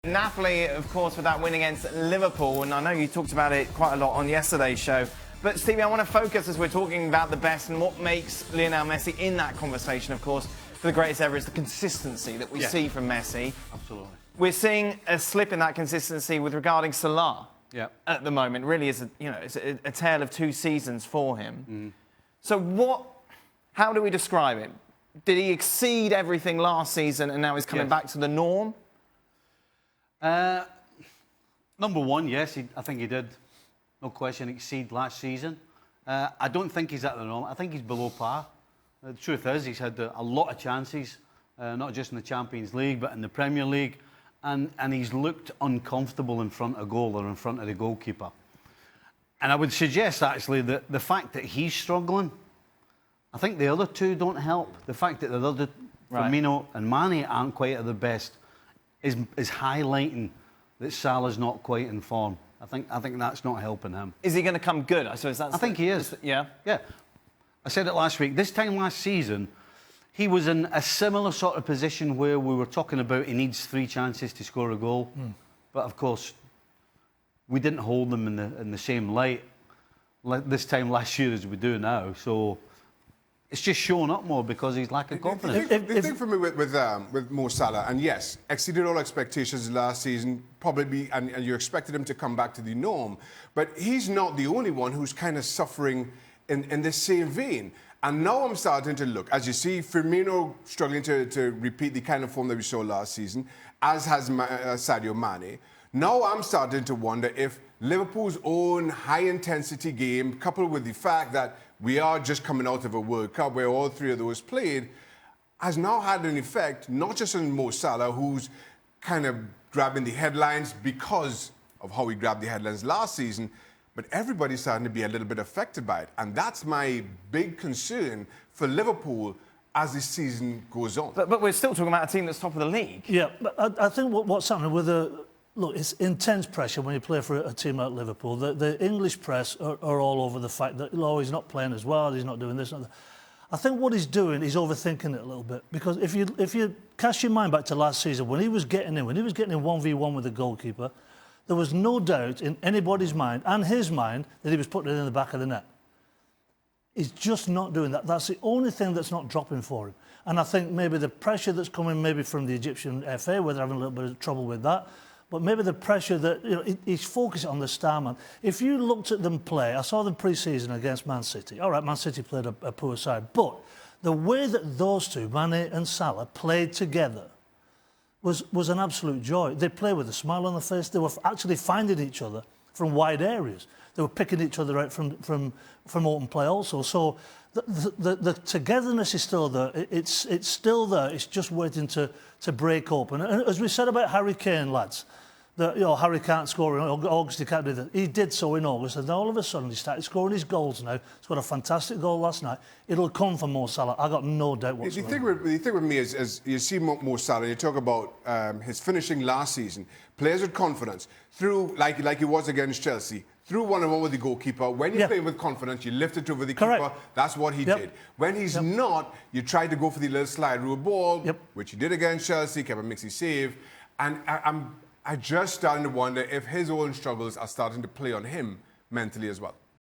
Napoli, of course, with that win against Liverpool, and I know you talked about it quite a lot on yesterday's show. But Stevie, I want to focus as we're talking about the best and what makes Lionel Messi in that conversation, of course, for the greatest ever is the consistency that we see from Messi. Absolutely. We're seeing a slip in that consistency with regarding Salah at the moment. Really, is it's a tale of two seasons for him. So how do we describe it? Did he exceed everything last season and now he's coming back to the norm? Number one, yes, I think he did, no question, exceed last season. I don't think he's at the norm. I think he's below par. The truth is, he's had a lot of chances, not just in the Champions League, but in the Premier League, and he's looked uncomfortable in front of goal or in front of the goalkeeper. And I would suggest, actually, that the fact that he's struggling, I think the other two don't help. The fact that the other, Firmino and Mane, aren't quite at their best is highlighting that Salah's not quite in form. I think that's not helping him. Is he going to come good? I suppose that's. I think he is. Yeah. I said it last week. This time last season, he was in a similar sort of position where we were talking about he needs 3 chances to score a goal, but of course, we didn't hold them in the same light this time last year as we do now. So it's just showing up more because he's lacking confidence. The thing for me with Mo Salah, and yes, exceeded all expectations last season, probably, and you expected him to come back to the norm, but he's not the only one who's kind of suffering in the same vein. And now I'm starting to look, as you see, Firmino struggling to repeat the kind of form that we saw last season, as has Sadio Mane. Now I'm starting to wonder if Liverpool's own high-intensity game, coupled with the fact that we are just coming out of a World Cup where all 3 of those played, has now had an effect, not just on Mo Salah, who's kind of grabbing the headlines because of how he grabbed the headlines last season, but everybody's starting to be a little bit affected by it. And that's my big concern for Liverpool as this season goes on. But we're still talking about a team that's top of the league. Yeah, but I think what's happening with look, it's intense pressure when you play for a team like Liverpool. The English press are all over the fact that, oh, he's not playing as well, he's not doing this, not that. I think what he's doing, he's overthinking it a little bit. Because if you cast your mind back to last season, when he was getting in 1v1 with the goalkeeper, there was no doubt in anybody's mind, and his mind, that he was putting it in the back of the net. He's just not doing that. That's the only thing that's not dropping for him. And I think maybe the pressure that's coming maybe from the Egyptian FA, where they're having a little bit of trouble with that, but maybe the pressure that, he's focusing on the star man. If you looked at them play, I saw them pre-season against Man City. All right, Man City played a poor side, but the way that those two, Mane and Salah, played together was an absolute joy. They played with a smile on their face. They were actually finding each other from wide areas. They were picking each other out from open play also. So the togetherness is still there. It's still there. It's just waiting to break open. And as we said about Harry Kane, lads, that Harry can't score in August, he can't do that. He did so in August, and then all of a sudden he started scoring his goals now. He's got a fantastic goal last night. It'll come from Mo Salah. I got no doubt whatsoever. The thing with me is you see Mo Salah, you talk about his finishing last season, plays with confidence, through like he was against Chelsea, through one-on-one with the goalkeeper. When you play with confidence, you lift it over the keeper. That's what he did. When he's not, you try to go for the little slide rule ball, which he did against Chelsea, kept a mixy save. And I just starting to wonder if his own struggles are starting to play on him mentally as well.